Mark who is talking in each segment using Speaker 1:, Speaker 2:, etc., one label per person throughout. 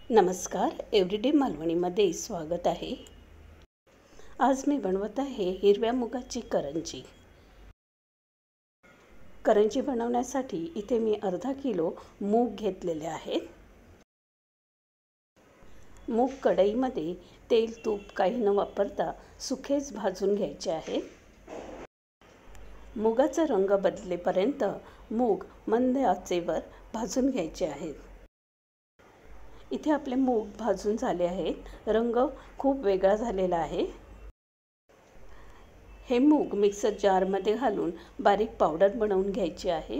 Speaker 1: नमस्कार, एव्हरीडे मालवणीमध्ये स्वागत आहे। आज मी बनवत आहे हिरव्या मुगाची करंजी। करंजी बनवण्यासाठी इथे मी अर्धा किलो मूग घेतलेले आहेत। मूग कढईमध्ये तेल तूप काही न वापरता सुकेच भाजून घ्यायचे आहे। मुगाचा रंग बदलेपर्यंत मूग मंद आचेवर भाजून घ्यायचे आहेत। इथे आपले मूग भाजून झाले आहेत। रंग खूप वेगळा झालेला आहे। हे मूग मिक्सर जारमध्ये घालून बारीक पावडर बनवून घ्यायची आहे।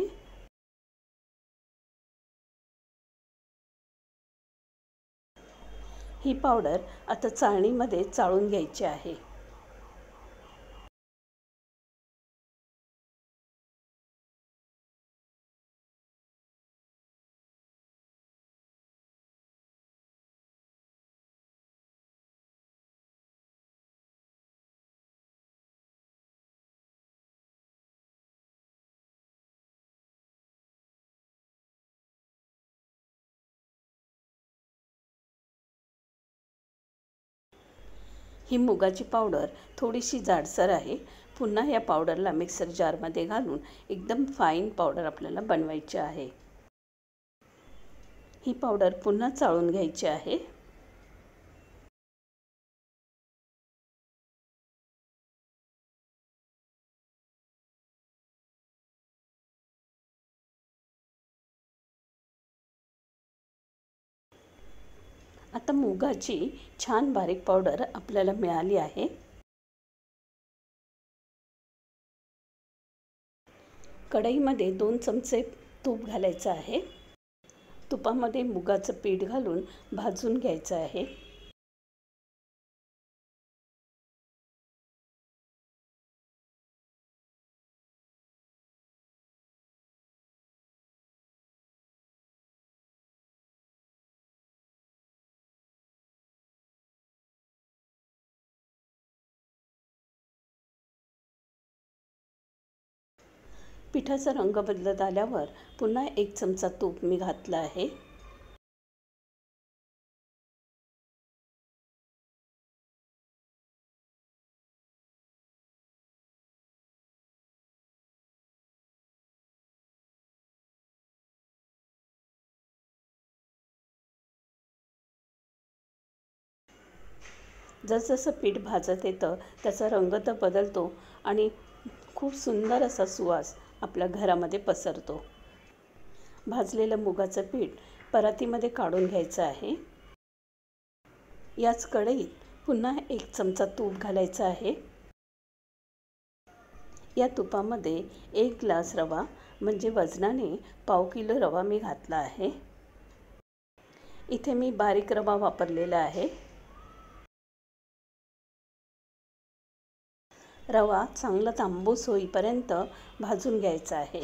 Speaker 1: ही पावडर आता चाळणीमध्ये चाळून घ्यायची आहे। ही मुगाची पावडर थोडीशी जाडसर आहे। पुन्हा या पावडरला मिक्सर जारमध्ये घालून एकदम फाईन पावडर आपल्याला बनवायची आहे। ही पावडर पुन्हा चाळून घ्यायची आहे। आता मुगाची छान बारीक पावडर आपल्याला मिळाली आहे। कढईमध्ये 2 चमचे तूप घालायचं आहे। तुपामध्ये मुगाचं पीठ घालून भाजून घ्यायचं आहे। पिठाचा रंग बदलत आल्यावर पुन्हा 1 चमचा तूप मी घातलं आहे। जसजसं पीठ भाजत येतं त्याचा रंग तर बदलतो आणि खूप सुंदर असा सुवास आपल्या घरामध्ये पसरतो। भाजलेलं मुगाचं पीठ परातीमध्ये काढून घ्यायचं आहे। याच कढईत पुन्हा 1 चमचा तूप घालायचं आहे। या तुपामध्ये 1 ग्लास रवा म्हणजे वजनाने पाव किलो रवा मी घातला आहे। इथे मी बारीक रवा वापरलेला आहे। रवा चांगला तांबूस होईपर्यंत भाजून घ्यायचा आहे।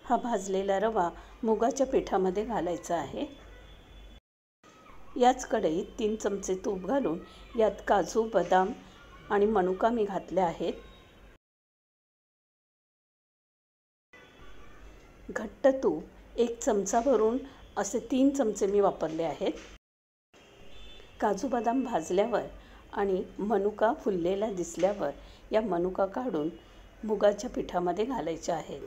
Speaker 1: हा भाजलेला रवा मुगाच्या पिठामध्ये घालायचा आहे। याच कढईत 3 चमचे तूप घालून यात काजू, बदाम आणि मनुका मी घातले आहेत। घट्ट तूप 1 चमचा भरून असे 3 चमचे मी वापरले आहेत। काजू बदाम भाजल्यावर आणि मनुका फुललेला दिसल्यावर या मनुका काढून मुगाच्या पिठामध्ये घालायच्या आहेत।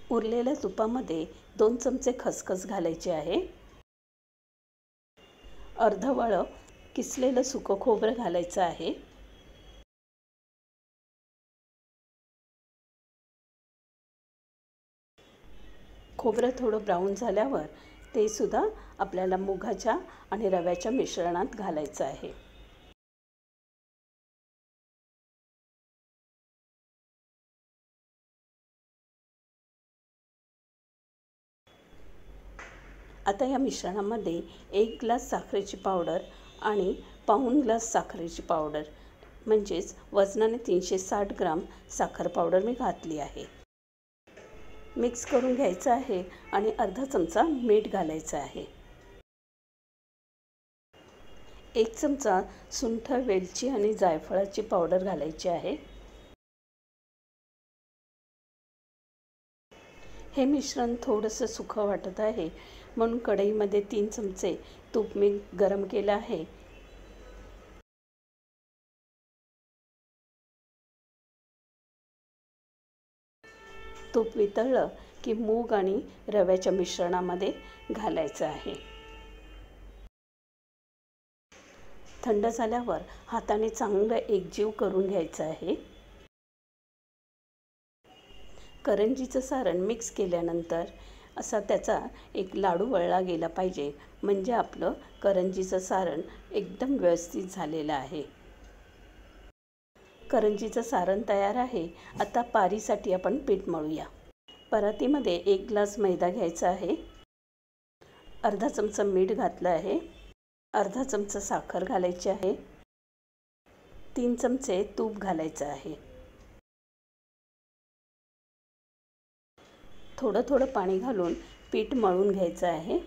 Speaker 1: उरलेल्या तुपामध्ये 2 चमचे खसखस घालायचे आहे। अर्ध वाळं किसलेलं सुकं खोबरं घालायचं आहे। खोबरं थोडं ब्राऊन झाल्यावर ते सुद्धा आपल्याला मुगाच्या आणि रव्याच्या मिश्रणात घालायचं आहे। आता या मिश्रणामध्ये 1 ग्लास साखरेची पावडर आणि पाऊण ग्लास साखरेची पावडर म्हणजेच वजनाने 360 ग्राम साखर पावडर मी घातली आहे। मिक्स करून घ्यायचं आहे आणि अर्धा चमचा मीठ घालायचं आहे। 1 चमचा सुंठ, वेलची आणि जायफळाची पावडर घालायची आहे. हे मिश्रण थोडंसं सुकं वाटत आहे म्हणून कढईमध्ये 3 चमचे तूप मी गरम केलं आहे. तूप वितळलं की मूग आणि रव्याच्या मिश्रणामध्ये घालायचं आहे. थंड झाल्यावर हाताने चांगलं एकजीव करून घ्यायचं आहे. करंजीचं सारण मिक्स केल्यानंतर असा त्याचा एक लाडू वळला गेला पाहिजे, म्हणजे आपलं करंजीचं सारण एकदम व्यवस्थित झालेलं आहे. करंजीचं सारण तयार आहे. आता पारीसाठी आपण पीठ मळूया. परातीमध्ये 1 ग्लास मैदा घ्यायचा आहे. अर्धा चमचा मीठ घातलं आहे. अर्धा चमचा साखर घालायची आहे. 3 चमचे तूप घालायचं आहे. थोडं थोडं पाणी घालून पीठ मळून घ्यायचं आहे.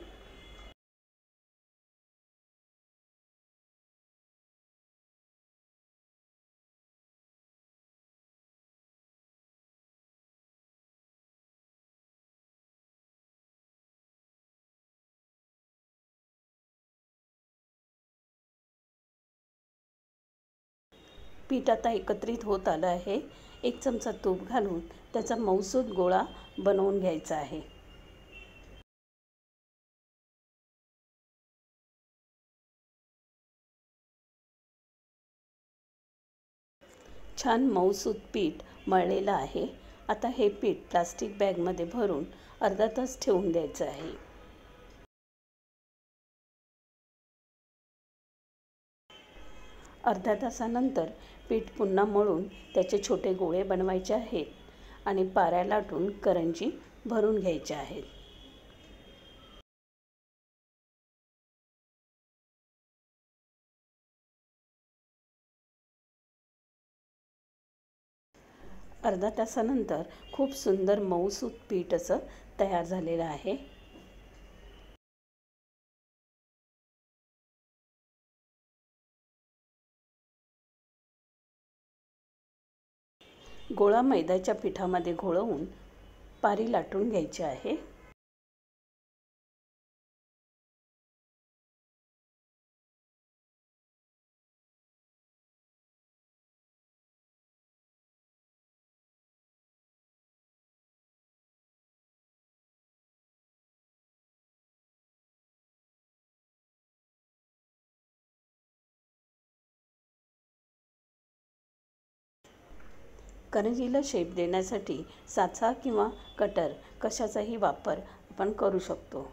Speaker 1: पीठ आता एकत्रित होत आलं आहे. 1 चमचा तूप घालून त्याचा मऊसूत गोळा बनवून घ्यायचा आहे. छान मऊसूत पीठ मळलेलं आहे. आता हे पीठ प्लास्टिक बॅगमध्ये भरून अर्धा तास ठेवून द्यायचं आहे. अर्ध्या तासानंतर पीठ पुन्हा मळून त्याचे छोटे गोळे बनवायचे आहेत आणि पाऱ्या लाटून करंजी भरून घ्यायच्या आहेत. अर्धा तासानंतर खूप सुंदर मऊसूत पीठ असं तयार झालेलं आहे. गोळा मैद्याच्या पिठामध्ये घोळवून पारी लाटून घ्यायची आहे. करंजीला शेप देण्यासाठी साचा किंवा कटर कशाचाही वापर आपण करू शकतो.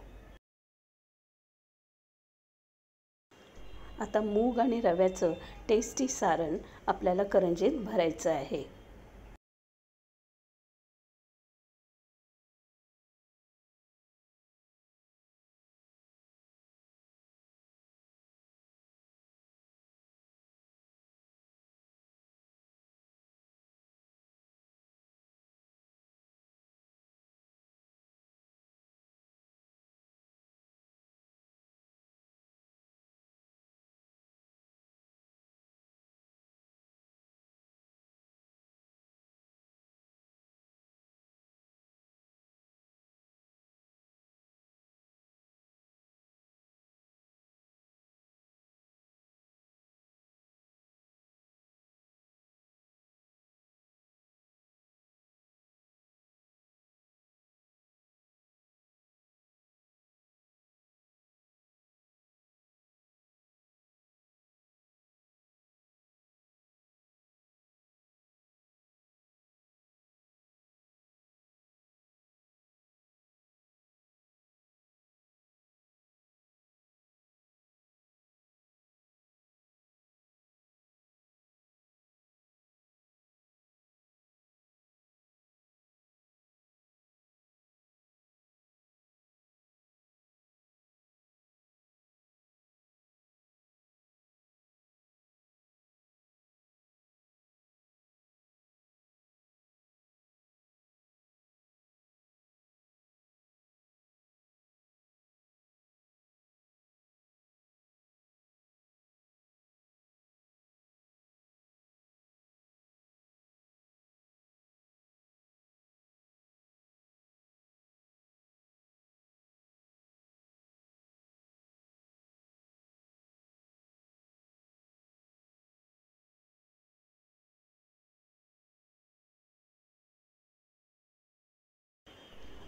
Speaker 1: आता मूग आणि रव्याचं टेस्टी सारण आपल्याला करंजीत भरायचं आहे.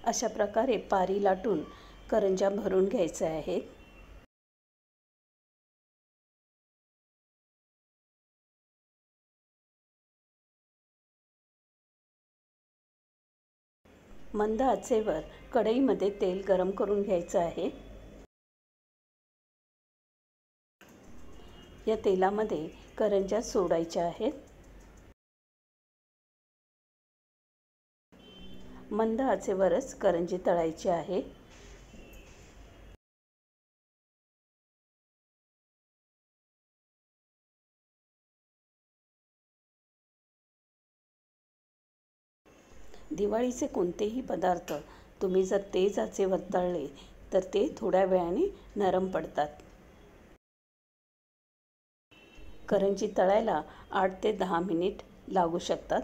Speaker 1: अशा प्रकारे पारी लाटून करंज्या भरून घ्यायच्या आहेत. मंद आचेवर कढईमध्ये तेल गरम करून घ्यायचं आहे. या तेलामध्ये करंज्या सोडायच्या आहेत. मंद आचेवरच करंजी तळायची आहे. दिवाळीचे कोणतेही पदार्थ तुम्ही जर तेज आचेवर तळले तर ते थोड्या वेळाने नरम पडतात. करंजी तळायला 8 ते 10 मिनिट लागू शकतात.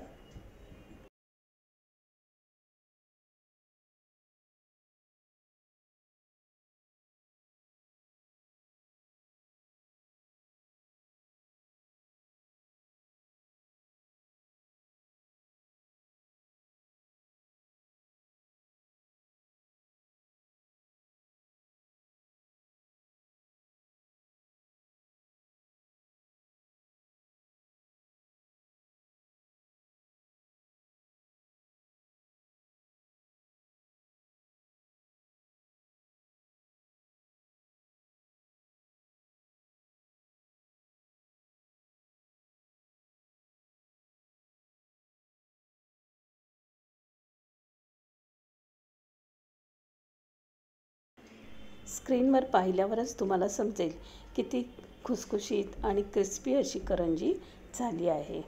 Speaker 1: स्क्रीनवर पाहिल्यावरच तुम्हाला समजेल किती खुसखुशीत आणि क्रिस्पी अशी करंजी झाली आहे.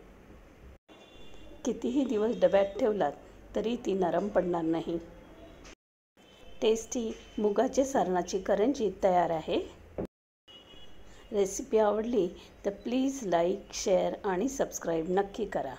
Speaker 1: कितीही दिवस डब्यात ठेवलात तरी ती नरम पडणार नाही. टेस्टी मुगाचे सारणाची करंजी तयार आहे. रेसिपी आवडली तर प्लीज लाईक, शेअर आणि सबस्क्राईब नक्की करा.